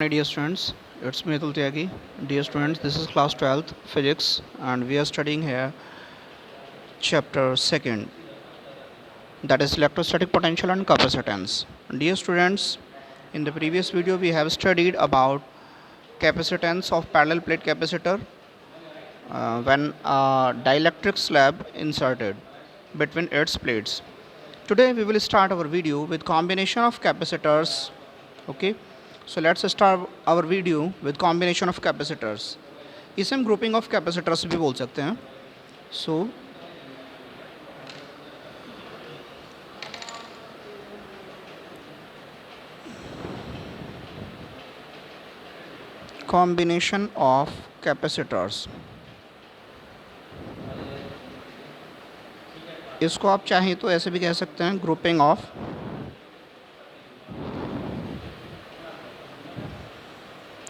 Hi dear students, it's me Atul Tyagi. Dear students, this is class 12th physics and we are studying here chapter 2nd, that is electrostatic potential and capacitance. Dear students, in the previous video we have studied about capacitance of parallel plate capacitor when a dielectric slab inserted between its plates. Today we will start our video with combination of capacitors. Okay, so let's start our video with combination of capacitors. इसे हम grouping of capacitors भी बोल सकते हैं. So combination of capacitors, इसको आप चाहें तो ऐसे भी कह सकते हैं grouping of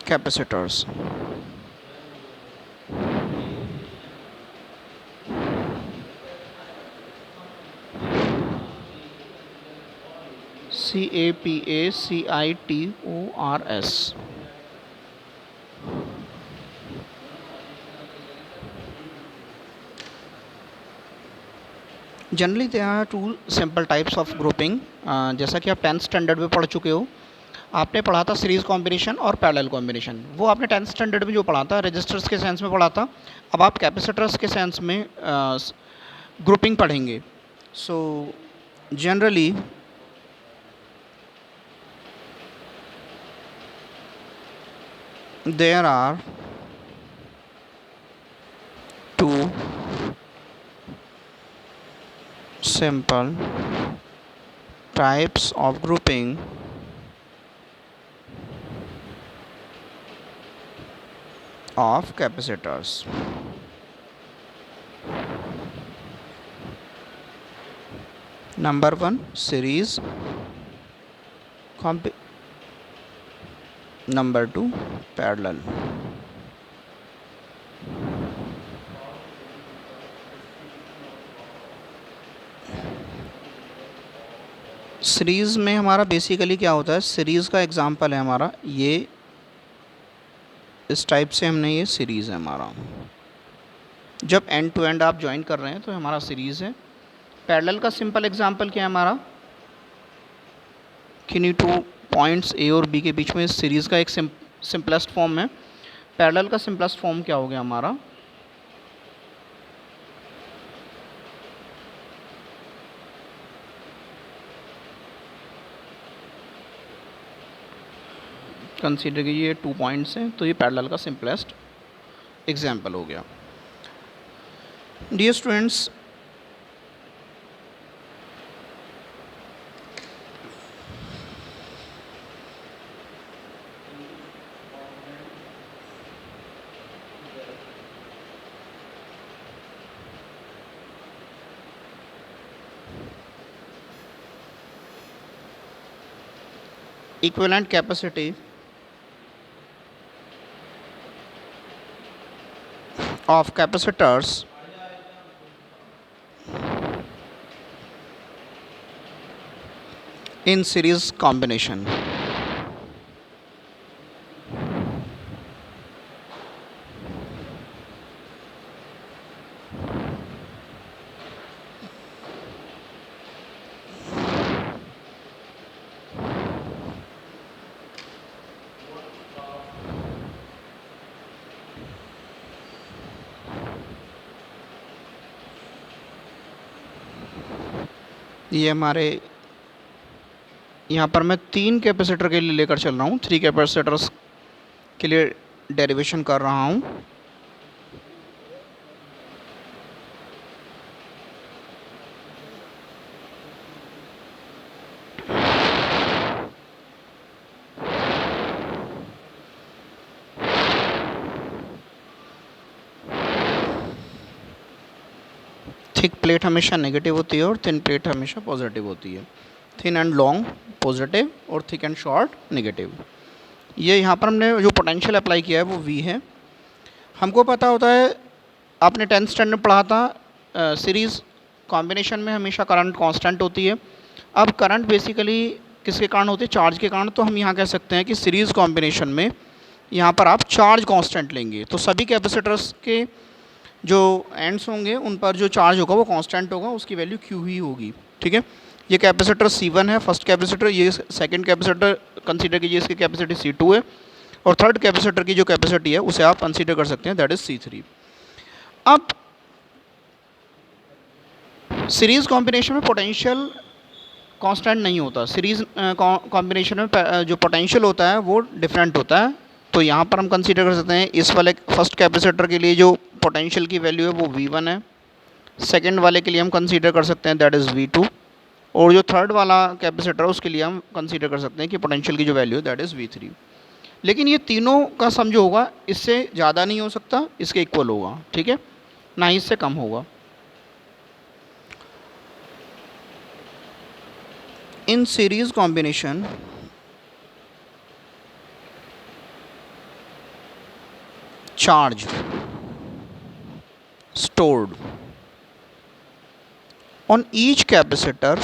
capacitors. CAPACITORS. Generally there are two simple types of grouping. जैसा कि आप 10th स्टैंडर्ड में पढ़ चुके हो, आपने पढ़ा था सीरीज़ कॉम्बिनेशन और पैरेलल कॉम्बिनेशन. वो आपने 10th स्टैंडर्ड में जो पढ़ा था रजिस्टर्स के सेंस में पढ़ा था. अब आप कैपेसिटर्स के सेंस में ग्रुपिंग पढ़ेंगे. So generally there are two simple types of grouping of capacitors. Number one, series. Number two, parallel. Series में हमारा बेसिकली क्या होता है, सीरीज़ का एग्जांपल है हमारा ये, इस टाइप से हमने ये सीरीज़ है हमारा. जब एंड टू एंड आप ज्वाइन कर रहे हैं तो हमारा सीरीज़ है. पैरेलल का सिंपल एग्जांपल क्या है हमारा, किन्हीं टू पॉइंट्स ए और बी के बीच में सीरीज़ का एक सिंपलेस्ट फॉर्म है. पैरेलल का सिंपलेस्ट फॉर्म क्या हो गया हमारा, कंसीडर कीजिए 2 पॉइंट्स हैं तो ये पैरेलल का सिंपलेस्ट एग्जांपल हो गया. Dear students, equivalent capacity of capacitors in series combination. ये हमारे यहाँ पर मैं 3 कैपेसिटर के लिए लेकर चल रहा हूँ, 3 कैपेसिटर्स के लिए डेरिवेशन कर रहा हूँ. थिक प्लेट हमेशा नेगेटिव होती है और थिन प्लेट हमेशा पॉजिटिव होती है. थिन एंड लॉन्ग पॉजिटिव और थिक एंड शॉर्ट नेगेटिव. ये यहाँ पर हमने जो पोटेंशियल अप्लाई किया है वो V है. हमको पता होता है, आपने 10th स्टैंडर्ड में पढ़ा था सीरीज़ कॉम्बिनेशन में हमेशा करंट कांस्टेंट होती है. अब करंट बेसिकली किसके कारण होती है? चार्ज के कारण। तो हम यहाँ कह सकते हैं कि सीरीज़ कॉम्बिनेशन में यहाँ पर आप चार्ज कांस्टेंट लेंगे, तो सभी कैपेसिटर्स के जो एंड्स होंगे उन पर जो चार्ज होगा वो कांस्टेंट होगा, उसकी वैल्यू Q ही होगी। ठीक है, ये कैपेसिटर C1 है, फर्स्ट कैपेसिटर। ये सेकंड कैपेसिटर कंसीडर कीजिए, इसकी कैपेसिटी C2 है, और थर्ड कैपेसिटर की जो कैपेसिटी है उसे आप कंसीडर कर सकते हैं, दैट इज C3। अब सीरीज कॉम्बिनेशन में पोटेंशियल कांस्टेंट नहीं होता, सीरीज कॉम्बिनेशन में जो पोटेंशियल होता है वो डिफरेंट होता है। तो यहाँ पर हम कंसीडर कर सकते हैं इस वाले फर्स्ट कैपेसिटर के लिए जो पोटेंशियल की वैल्यू है वो V1 है, सेकेंड वाले के लिए हम कंसीडर कर सकते हैं दैट इज़ V2, और जो थर्ड वाला कैपेसिटर है उसके लिए हम कंसीडर कर सकते हैं कि पोटेंशियल की जो वैल्यू है दैट इज़ V3। लेकिन ये तीनों का सम जो होगा इससे ज़्यादा नहीं हो सकता, इसके इक्वल होगा। ठीक है, ना ही इससे कम होगा। In series combination charge stored on each capacitor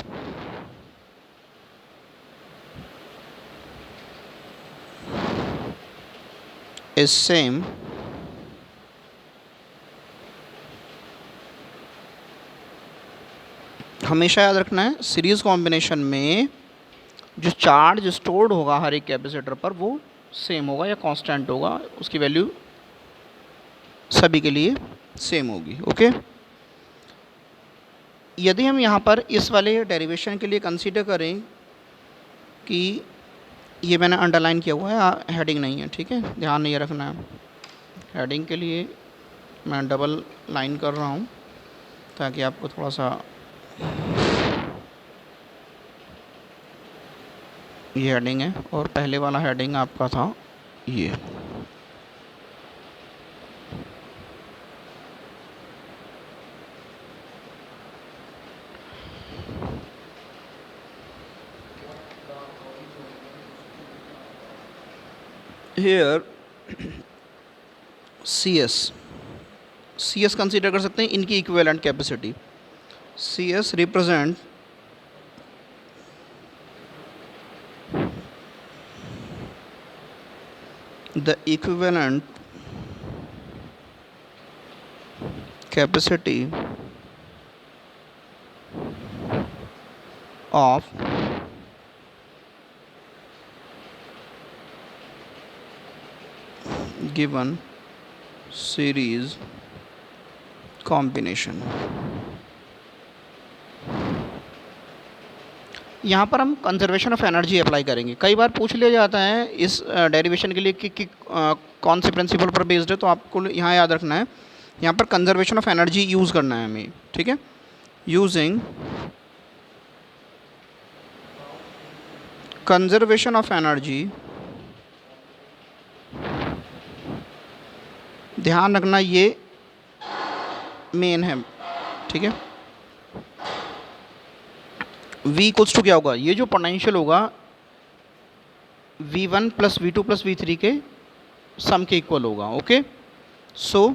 is same हमेशा याद रखना है, सीरीज कॉम्बिनेशन में जो चार्ज स्टोर्ड होगा हर एक कैपेसिटर पर वो सेम होगा या कांस्टेंट होगा, उसकी वैल्यू सभी के लिए सेम होगी। ओके, यदि हम यहाँ पर इस वाले डेरिवेशन के लिए कंसीडर करें कि ये मैंने अंडरलाइन किया हुआ है, हेडिंग नहीं है, ठीक है, ध्यान नहीं रखना है। हेडिंग के लिए मैं डबल लाइन कर रहा हूँ ताकि आपको थोड़ा सा ये हेडिंग है, और पहले वाला हेडिंग आपका था ये। Here CS कंसीडर कर सकते हैं इनकी equivalent capacity. CS represent the equivalent capacity of given series combination। यहाँ पर हम कंजर्वेशन ऑफ एनर्जी अप्लाई करेंगे। कई बार पूछ लिया जाता है इस डेरिवेशन के लिए कि कौन से प्रिंसिपल पर बेस्ड है, तो आपको यहाँ याद रखना है, यहाँ पर कंजर्वेशन ऑफ एनर्जी यूज़ करना है हमें। ठीक है, यूजिंग कंजर्वेशन ऑफ एनर्जी, ध्यान रखना ये मेन है। ठीक है, V इक्वल्स टू क्या होगा, ये जो पोटेंशियल होगा V1 plus V2 plus V3 के सम के इक्वल होगा। Okay, so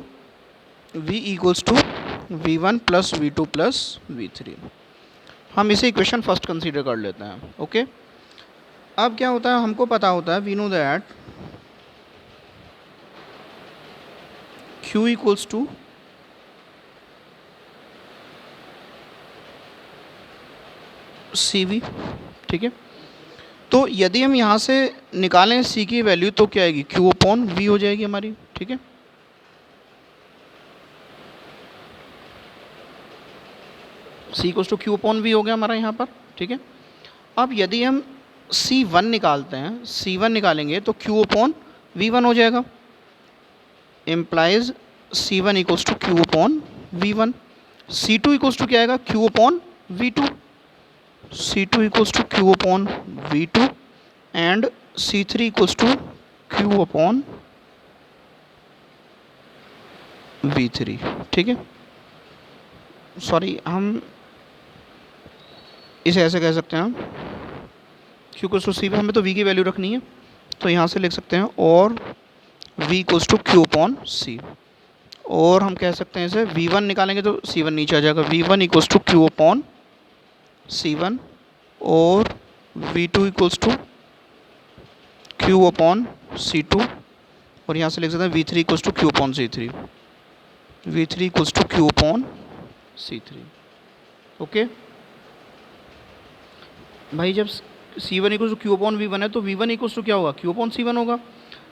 V equals to V1 plus V2 plus V3। हम इसे इक्वेशन फर्स्ट कंसीडर कर लेते हैं। ओके, अब क्या होता है, हमको पता होता है, we know that Q equals to CV। ठीक है, तो यदि हम यहाँ से निकालें C की वैल्यू तो क्या आएगी, Q अपॉन V हो जाएगी हमारी। ठीक है, C equals to Q upon V हो गया हमारा यहाँ पर। ठीक है, अब यदि हम C1 निकालते हैं, C1 निकालेंगे तो Q अपॉन V1 हो जाएगा, implies C1 equals to Q upon V1। C2 equals to क्या आएगा, Q upon V2। C2 equals to Q upon V2 and C3 equals to Q upon V3। ठीक है, सॉरी हम इसे ऐसे कह सकते हैं, हम Q इक्वल्स टू C, हमें तो V की वैल्यू रखनी है, तो यहाँ से लिख सकते हैं और V equals to Q upon C, और हम कह सकते हैं इसे V1 निकालेंगे तो C1 नीचे आ जाएगा, V1 equals to Q upon C1, और V2 equals to Q upon C2, और यहाँ से लिख सकते हैं V3 equals to Q upon C3, V3 equals to Q upon C3। Okay भाई, जब C1 equals to Q upon V1 है तो V1 इक्वल्स टू क्या होगा, Q अपॉन C1 होगा।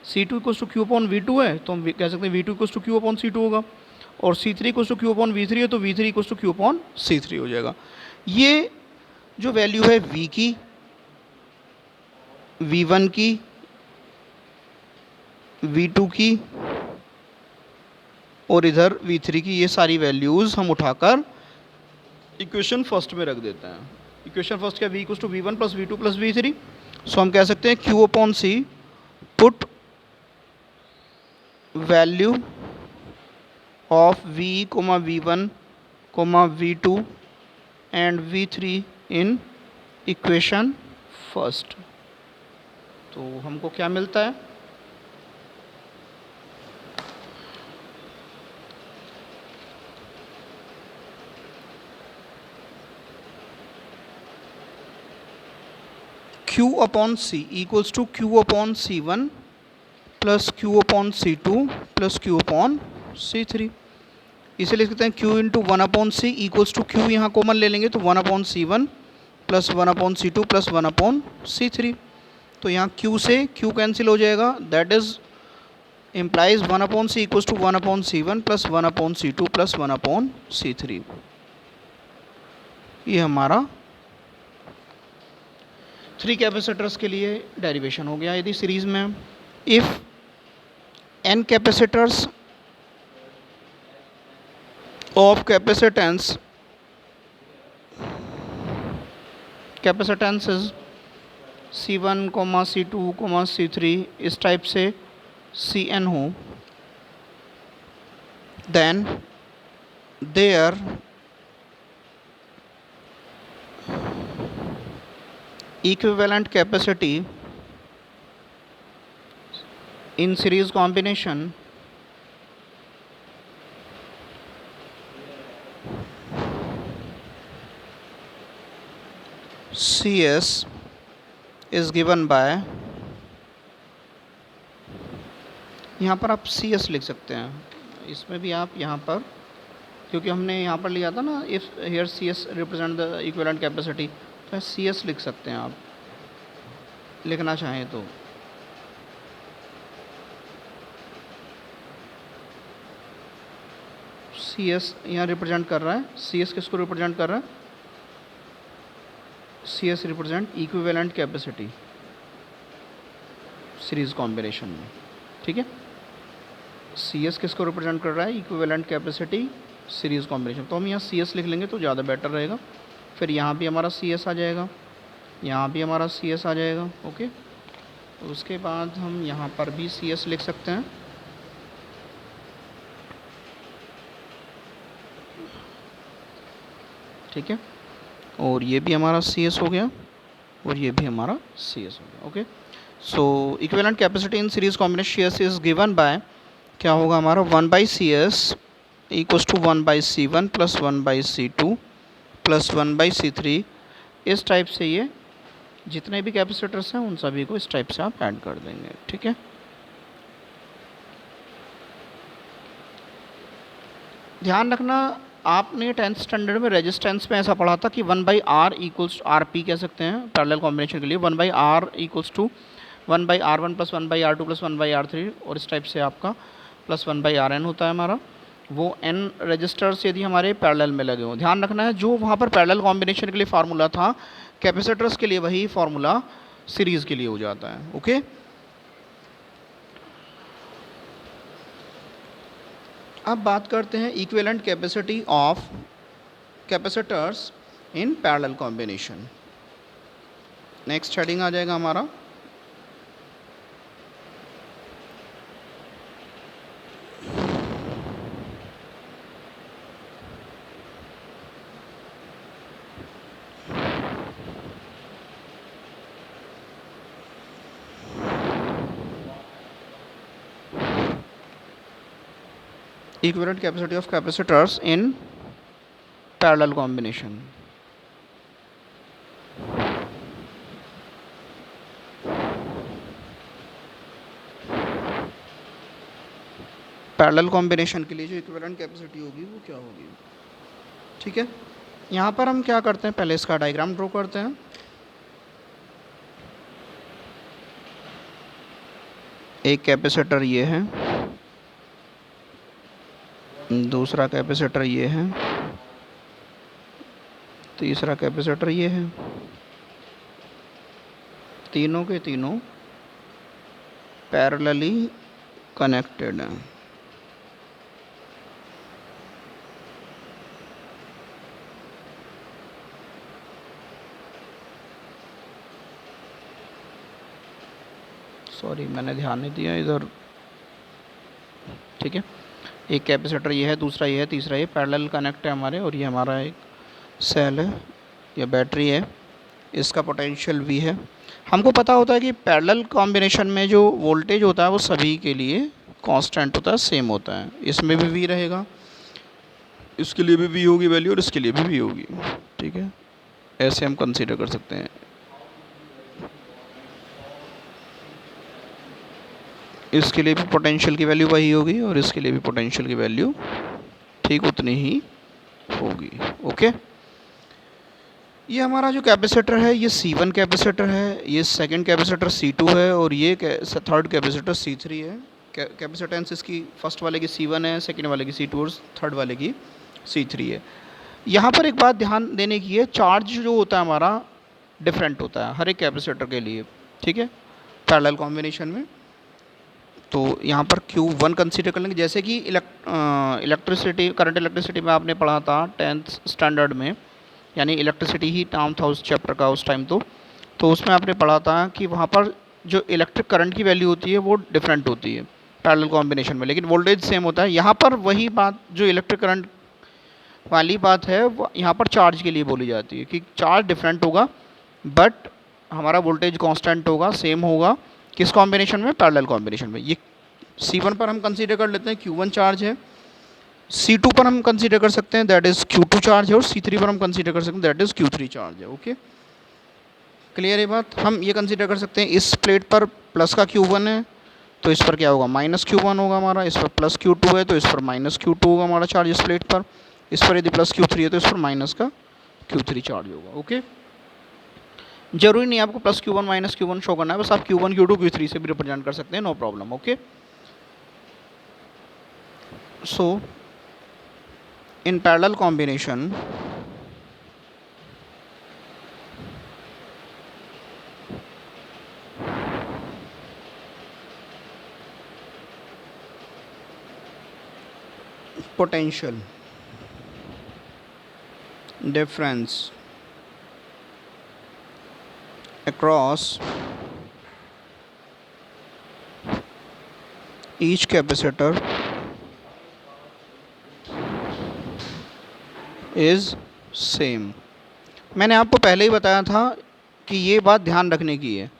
C2 equals to Q upon V2 है तो हम कह सकते हैं V2 equals to Q upon C2 होगा, और C3 equals to Q upon V3 है तो V3 equals to Q upon C3 हो जाएगा। ये जो वैल्यू है V की, V1 की, V2 की और इधर V3 की, ये सारी वैल्यूज़ हम उठाकर इक्वेशन फर्स्ट में रख देते हैं। इक्वेशन फर्स्ट क्या, V equals to V1 plus V2 plus V3। So हम कह सकते हैं Q upon C put value of V, V1, V2 and V3 in equation first. तो हमको क्या मिलता है, Q upon C equals to Q upon C1 plus Q upon C2 plus Q upon C3। इसे लिख सकते हैं Q into 1 upon C equals to Q, यहाँ कॉमन ले लेंगे तो 1 upon C1 plus 1 upon C2 plus 1 upon C3। तो यहाँ Q से Q कैंसिल हो जाएगा, that is implies 1 upon C equals to 1 upon C1 plus 1 upon C2 plus 1 upon C3। ये हमारा 3 कैपेसिटर्स के लिए डेरिवेशन हो गया। यदि सीरीज में if n capacitors of capacitance is C1, C2, C3 इस टाइप से Cn हो, then their equivalent capacity in series combination CS is given by, यहाँ पर आप CS लिख सकते हैं, इसमें भी आप यहाँ पर, क्योंकि हमने यहाँ पर लिया था ना, if here CS represent the equivalent capacity, तो CS लिख सकते हैं आप लिखना चाहें तो। CS यहाँ रिप्रेजेंट कर रहा है, CS किसको रिप्रेजेंट कर रहा है, CS represent equivalent capacity series combination में, ठीक है। CS किसको रिप्रेजेंट कर रहा है, इक्विवेलेंट कैपेसिटी सीरीज कॉम्बिनेशन, तो हम यहाँ CS लिख लेंगे तो ज़्यादा बेटर रहेगा। फिर यहाँ भी हमारा CS आ जाएगा, यहाँ भी हमारा CS आ जाएगा, ओके। तो उसके बाद हम यहाँ पर भी CS लिख सकते हैं, ठीक है। और ये भी हमारा CS हो गया और ये भी हमारा CS हो गया, okay. So equivalent capacity in series combination CS is given by, क्या होगा हमारा 1/CS equals to 1/C1 plus 1/C2 plus 1/C3। इस टाइप से ये जितने भी कैपेसिटर्स हैं उन सभी को इस टाइप से आप ऐड कर देंगे, ठीक है। ध्यान रखना, आपने 10th स्टैंडर्ड में रेजिस्टेंस में ऐसा पढ़ा था कि 1/R इक्वल्स RP कह सकते हैं पैरेलल कॉम्बिनेशन के लिए, 1/R equals to 1/R1 plus 1/R2 plus 1/R3, और इस टाइप से आपका प्लस 1/Rn होता है हमारा। वो n रजिस्टर्स यदि हमारे पैरेलल में लगे हों, ध्यान रखना है जो वहाँ पर पैरेलल कॉम्बिनेशन के लिए फार्मूला था कैपेसिटर्स के लिए, वही फार्मूला सीरीज़ के लिए हो जाता है, ओके। अब बात करते हैं equivalent capacity of capacitors in parallel combination. Next heading आ जाएगा हमारा equivalent capacity of capacitors in parallel combination। Parallel combination के लिए जो इक्विवेलेंट कैपेसिटी होगी वो क्या होगी। ठीक है, यहाँ पर हम क्या करते हैं, पहले इसका डायग्राम ड्रॉ करते हैं। एक कैपेसिटर ये है, दूसरा कैपेसिटर ये है, तीसरा कैपेसिटर ये है। तीनों के तीनों पैरेलली कनेक्टेड हैं। सॉरी मैंने ध्यान नहीं दिया इधर। ठीक है, एक कैपेसिटर ये है, दूसरा ये है, तीसरा ये पैरेलल कनेक्ट है हमारे, और ये हमारा एक सेल है या बैटरी है, इसका पोटेंशियल V है। हमको पता होता है कि पैरेलल कॉम्बिनेशन में जो वोल्टेज होता है वो सभी के लिए कांस्टेंट होता है, सेम होता है। इसमें भी V रहेगा, इसके लिए भी V होगी वैल्यू, और इसके लिए भी V होगी। ठीक है, ऐसे हम कंसीडर कर सकते हैं। इसके लिए भी पोटेंशियल की वैल्यू वही होगी, और इसके लिए भी पोटेंशियल की वैल्यू ठीक उतनी ही होगी। ओके, ये हमारा जो कैपेसिटर है ये C1 कैपेसिटर है, ये सेकंड कैपेसिटर C2 है, और ये थर्ड कैपेसिटर C3 है। कैपेसिटेंस इसकी फर्स्ट वाले की C1 है, सेकंड वाले की C2 और थर्ड वाले की C3 है। यहाँ पर एक बात ध्यान देने की है, चार्ज जो होता है हमारा डिफरेंट होता है हर एक कैपेसिटर के लिए। ठीक है, पैरेलल कॉम्बिनेशन में तो यहाँ पर Q1 कंसीडर कर लेंगे। जैसे कि इलेक्ट्रिसिटी, करंट इलेक्ट्रिसिटी में आपने पढ़ा था 10th स्टैंडर्ड में, यानी इलेक्ट्रिसिटी ही नाम था उस चैप्टर का उस टाइम। तो उसमें आपने पढ़ा था कि वहाँ पर जो इलेक्ट्रिक करंट की वैल्यू होती है वो डिफरेंट होती है पैरेलल कॉम्बिनेशन में, लेकिन वोल्टेज सेम होता है। यहाँ पर वही बात जो इलेक्ट्रिक करंट वाली बात है वो यहाँ पर चार्ज के लिए बोली जाती है कि चार्ज डिफरेंट होगा बट हमारा वोल्टेज कांस्टेंट होगा, सेम होगा। किस कॉम्बिनेशन में? पैरेलल कॉम्बिनेशन में। ये C1 पर हम कंसीडर कर लेते हैं Q1 चार्ज है, C2 पर हम कंसीडर कर सकते हैं दैट इज़ Q2 चार्ज है, और C3 पर हम कंसीडर कर सकते हैं दैट इज़ Q3 चार्ज है। ओके, क्लियर है बात। हम ये कंसीडर कर सकते हैं इस प्लेट पर प्लस का Q1 है तो इस पर क्या होगा, माइनस Q1 होगा हमारा। इस पर प्लस Q2 है तो इस पर माइनस Q2 होगा हमारा चार्ज इस प्लेट पर। इस पर यदि प्लस Q3 है तो इस पर माइनस का Q3 चार्ज होगा। ओके, जरूरी नहीं आपको plus Q1 minus Q1 show करना है, बस आप Q1 Q2 Q3 से भी रिप्रेजेंट कर सकते हैं, no problem. Okay, so in parallel combination potential difference across each capacitor is same. मैंने आपको पहले ही बताया था कि ये बात ध्यान रखने की है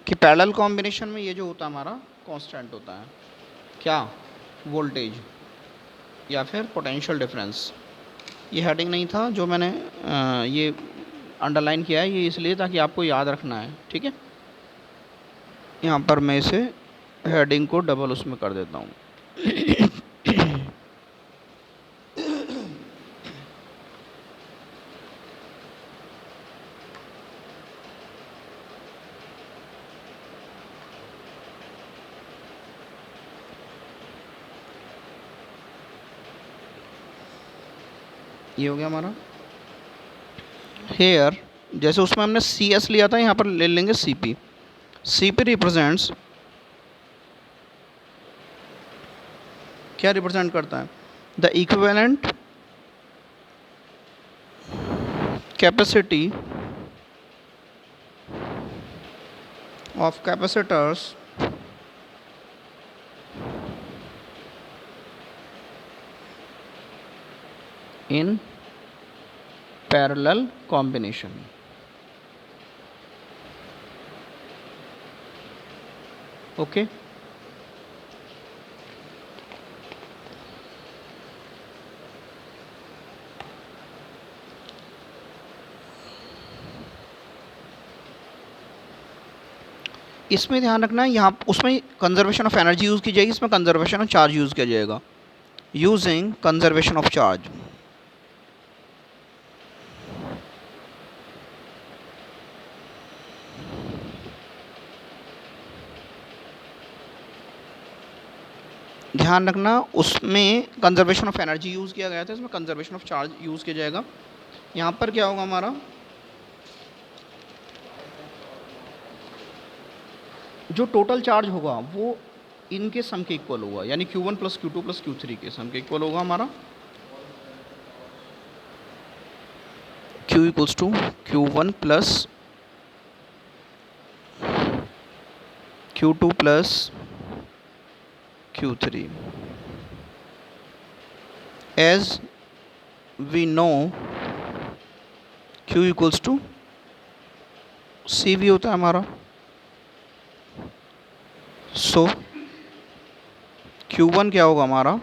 कि पैरेलल कॉम्बिनेशन में ये जो होता है हमारा कांस्टेंट होता है, क्या, वोल्टेज या फिर पोटेंशियल डिफरेंस। ये हेडिंग नहीं था जो मैंने ये अंडरलाइन किया है, ये इसलिए ताकि आपको याद रखना है। ठीक है, यहाँ पर मैं इसे हेडिंग को डबल उसमें कर देता हूँ। ये हो गया हमारा हेयर। जैसे उसमें हमने CS लिया था, यहाँ पर ले लेंगे CP। CP रिप्रेजेंट्स, क्या रिप्रेजेंट करता है, the equivalent capacity of capacitors in parallel combination। Okay, इसमें ध्यान रखना, यहाँ उसमें कंजर्वेशन ऑफ एनर्जी यूज़ की जाएगी, इसमें कंजर्वेशन ऑफ चार्ज यूज़ किया जाएगा, यूजिंग कंजर्वेशन ऑफ चार्ज। ध्यान रखना, उसमें कंजर्वेशन ऑफ एनर्जी यूज़ किया गया था, इसमें कंजर्वेशन ऑफ चार्ज यूज़ किया जाएगा। यहाँ पर क्या होगा हमारा, जो टोटल चार्ज होगा वो इनके सम के इक्वल होगा, यानी Q1 plus Q2 plus Q3 के सम के इक्वल होगा हमारा। Q equals to Q1 plus Q2 plus Q3। As we know Q equals to CV होता है हमारा। सो Q1 क्या होगा हमारा,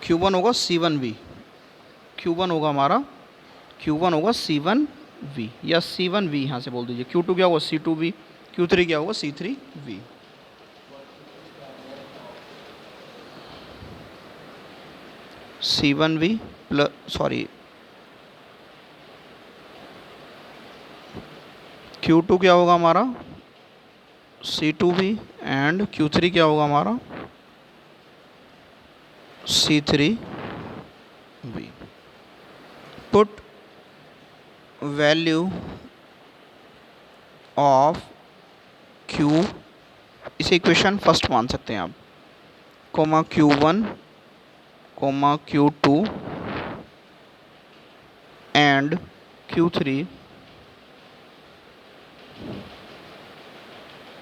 Q1 होगा C1V, Q1 होगा हमारा, Q1 होगा C1V या C1V यहाँ से बोल दीजिए। Q2 क्या होगा C2V, Q3 क्या होगा C3V। C1V प्लस Q2 क्या होगा हमारा C2V एंड Q3 क्या होगा हमारा C3V। Put value of Q, इसे इक्वेशन फर्स्ट मान सकते हैं आप, comma Q1 comma Q2 and Q3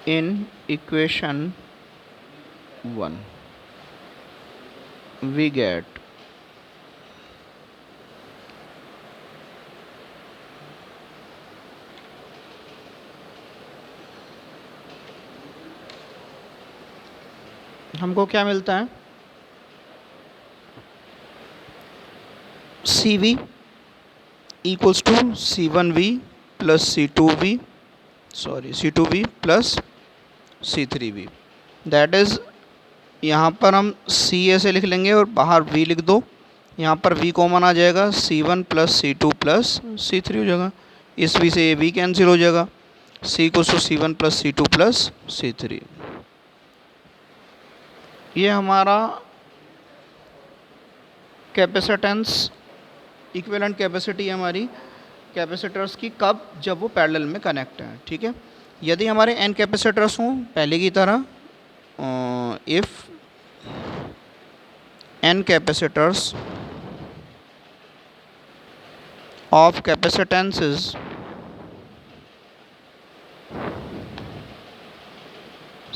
in equation 1 we get हमको क्या मिलता है, CV equals to C1V plus C2V C2V plus C3V। That is, यहाँ पर हम C ऐसे लिख लेंगे और बाहर V लिख दो, यहाँ पर V कॉमन आ जाएगा, C1 plus C2 plus C3 हो जाएगा, इस V से ये V कैंसिल हो जाएगा, C को C1 plus C2 plus C3। ये हमारा कैपेसिटेंस इक्विवेलेंट कैपेसिटी है हमारी कैपेसिटर्स की, कब, जब वो पैरेलल में कनेक्ट हैं। ठीक है, यदि हमारे n कैपेसिटर्स हों पहले की तरह, if n capacitors of capacitances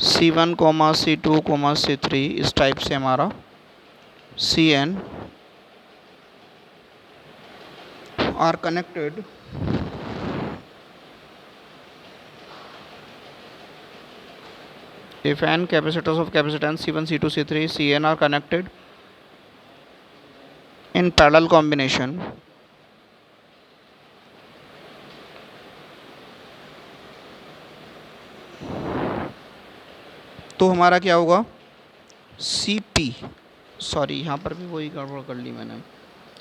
C1 comma C2 comma C3, इस टाइप से हमारा Cn are connected if n capacitors of capacitance C1 C2 C3 Cn are connected in parallel combination, तो हमारा क्या होगा Cp, यहाँ पर भी वही गड़बड़ कर ली मैंने,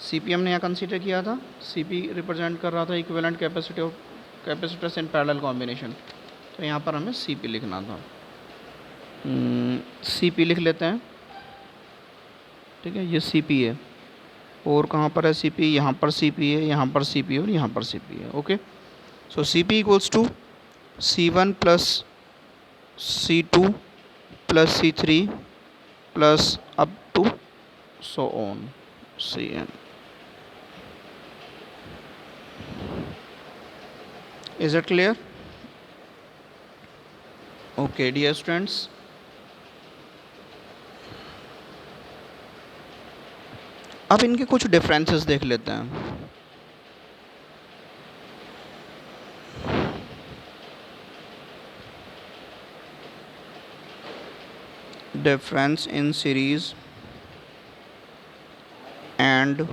Cp हमने यहाँ कंसीडर किया था, Cp रिप्रेजेंट कर रहा था equivalent capacity of capacitors in parallel combination, तो यहाँ पर हमें Cp लिखना था। Cp लिख लेते हैं, ठीक है, ये Cp है, और कहाँ पर है Cp, यहाँ पर Cp है, यहाँ पर Cp और यहाँ पर Cp है। Okay, so Cp equals to C1 plus C2 plus C3 plus up to so on Cn। Is it clear? Okay, dear students, अब इनके कुछ डिफरेंसेस देख लेते हैं। Difference in series and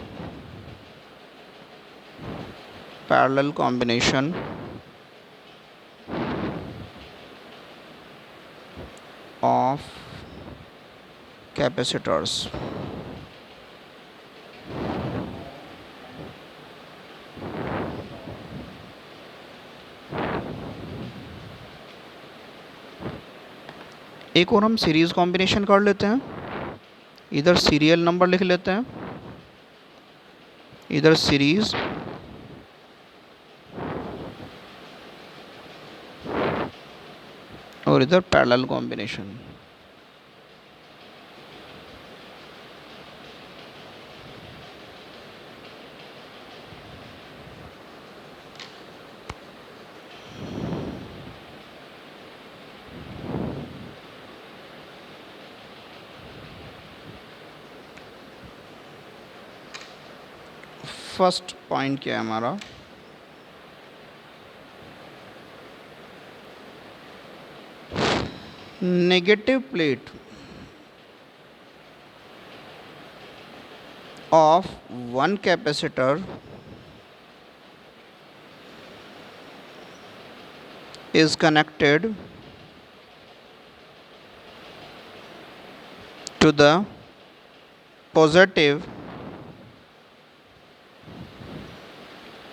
parallel combination of capacitors. एक और हम series combination कर लेते हैं, इधर सीरियल नंबर लिख लेते हैं, इधर सीरीज और इधर पैरेलल कॉम्बिनेशन। फर्स्ट पॉइंट क्या है हमारा, negative plate of one capacitor is connected to the positive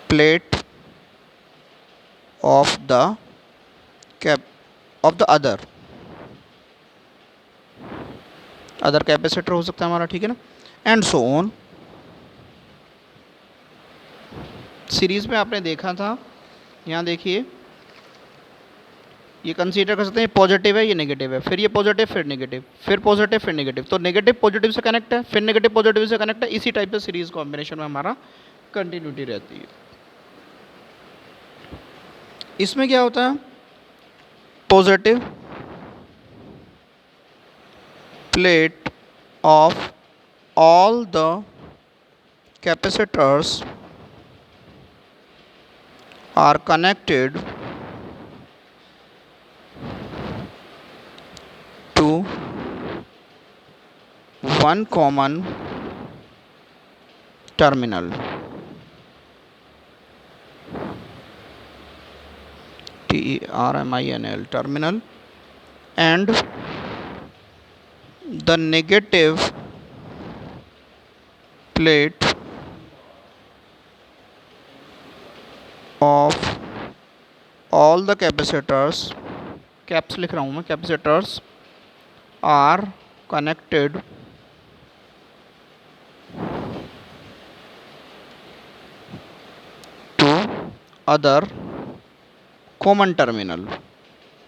plate of the other capacitor हो सकता है हमारा, ठीक है ना, एंड सो ऑन। सीरीज में आपने देखा था, यहाँ देखिए ये कंसीडर कर सकते हैं पॉजिटिव है, ये नेगेटिव है, फिर ये पॉजिटिव, फिर नेगेटिव, फिर पॉजिटिव, फिर नेगेटिव, तो नेगेटिव पॉजिटिव से कनेक्ट है, फिर नेगेटिव पॉजिटिव से कनेक्ट है। इसी टाइप से सीरीज कॉम्बिनेशन में हमारा कंटिन्यूटी रहती है। इसमें क्या होता है, positive plate of all the capacitors are connected to one common terminal. TERMINAL, terminal, and the negative plate of all the capacitors, caps लिख रहा हूँ मैं, capacitors are connected to other common terminal.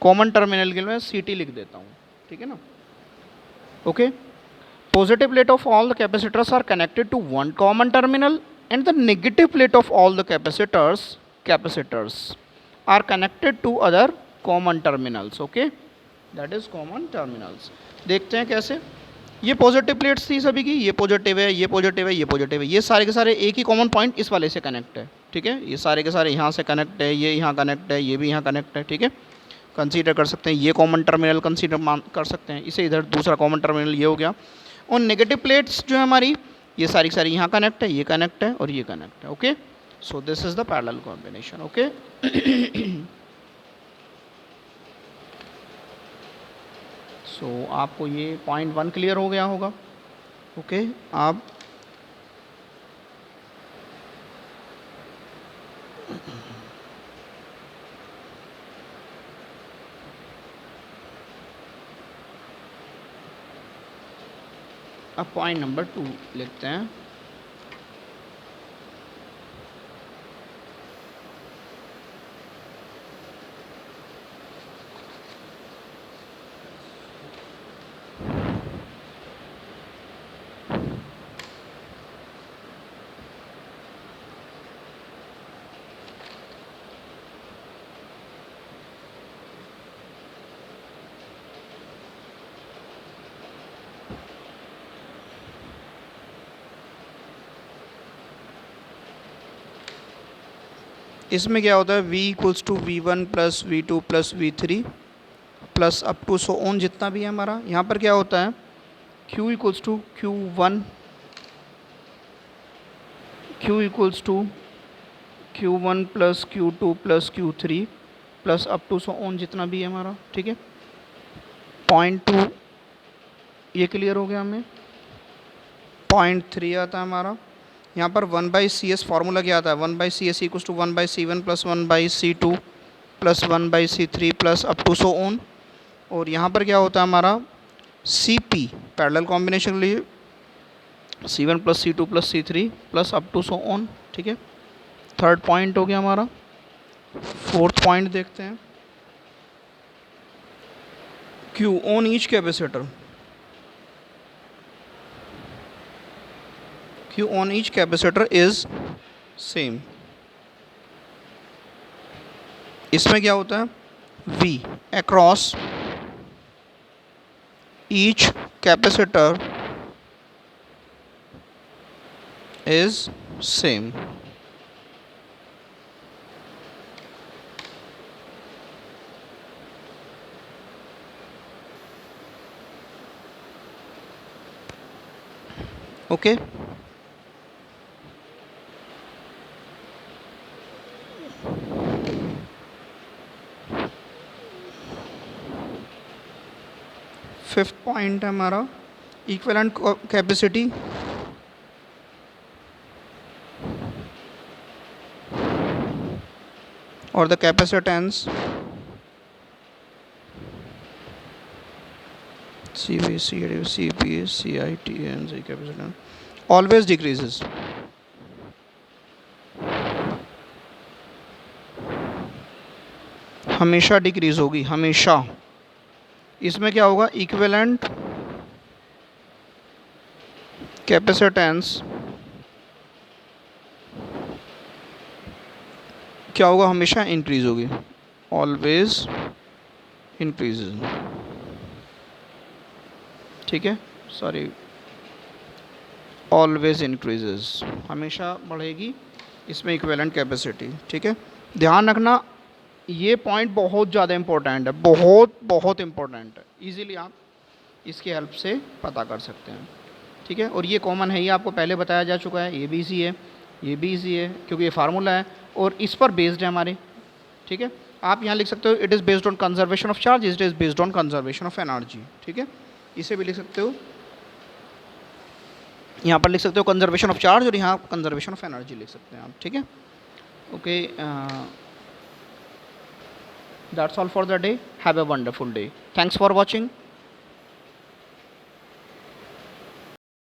Common terminal के लिए मैं CT लिख देता हूँ, ठीक है ना, okay. Positive plate of all the capacitors are connected to one common terminal and the negative plate of all the capacitors are connected to other common terminals, okay, that is common terminals। देखते हैं कैसे। ये positive plates थी सभी की, ये positive है, ये पॉजिटिव है, ये पॉजिटिव है, ये सारे के सारे एक ही कॉमन पॉइंट इस वाले से कनेक्ट है, ठीक है, ये सारे के सारे यहाँ से कनेक्ट है, ये यहाँ कनेक्ट है, ये भी यहाँ कनेक्ट है, ठीक है। कंसीडर कर सकते हैं, ये कॉमन टर्मिनल कंसीडर कर सकते हैं, इसे इधर दूसरा कॉमन टर्मिनल ये हो गया। और नेगेटिव प्लेट्स जो है हमारी, ये सारी सारी यहाँ कनेक्ट है, ये कनेक्ट है और ये कनेक्ट है, okay. So this is the parallel combination, okay. So आपको ये पॉइंट 1 क्लियर हो गया होगा, ओके। आप अब पॉइंट नंबर 2 लिखते हैं। इसमें क्या होता है, V equals to V1 plus V2 plus V3 plus up to so on जितना भी है हमारा। यहाँ पर क्या होता है, Q equals to Q1, Q equals to Q1 plus Q2 plus Q3 plus up to so on जितना भी है हमारा, ठीक है। 0.2 ये क्लियर हो गया हमें। 0.3 आता है हमारा यहाँ पर 1/CS फार्मूला क्या आता है, 1/CS equals to 1/C1 plus 1/C2 plus 1/C3 plus up to so on. और यहाँ पर क्या होता है हमारा CP पैरेलल कॉम्बिनेशन के लिए C1 plus C2 plus C3 plus up to so on, ठीक है। थर्ड पॉइंट हो गया हमारा। फोर्थ पॉइंट देखते हैं, Q on each capacitor, Q on each capacitor is same। इसमें क्या होता है V across each capacitor is same। Okay fifth point है हमारा इक्विवेलेंट कैपेसिटी। और the capacitance CV, CAD, CP, CIT and C capacitance always decreases। हमेशा decrease होगी, हमेशा। इसमें क्या होगा इक्विवेलेंट कैपेसिटेंस क्या होगा, हमेशा इंक्रीज होगी, ऑलवेज इंक्रीजेज, ठीक है। सॉरी, ऑलवेज इंक्रीजेज, हमेशा बढ़ेगी इसमें इक्विवेलेंट कैपेसिटी, ठीक है। ध्यान रखना ये पॉइंट बहुत ज़्यादा इम्पोर्टेंट है, बहुत बहुत इम्पोर्टेंट है। इजीली आप इसकी हेल्प से पता कर सकते हैं, ठीक है। और ये कॉमन है, ये आपको पहले बताया जा चुका है, ये भी इजी है, ये भी इजी है क्योंकि ये फार्मूला है और इस पर बेस्ड है हमारे, ठीक है। आप यहाँ लिख सकते हो it is based on conservation of charge, it is based on conservation of energy, ठीक है। इसे भी लिख सकते हो, यहाँ पर लिख सकते हो कंजर्वेशन ऑफ चार्ज और यहाँ कंजर्वेशन ऑफ एनर्जी लिख सकते हैं आप, ठीक है। Okay, that's all for the day, have a wonderful day, thanks for watching.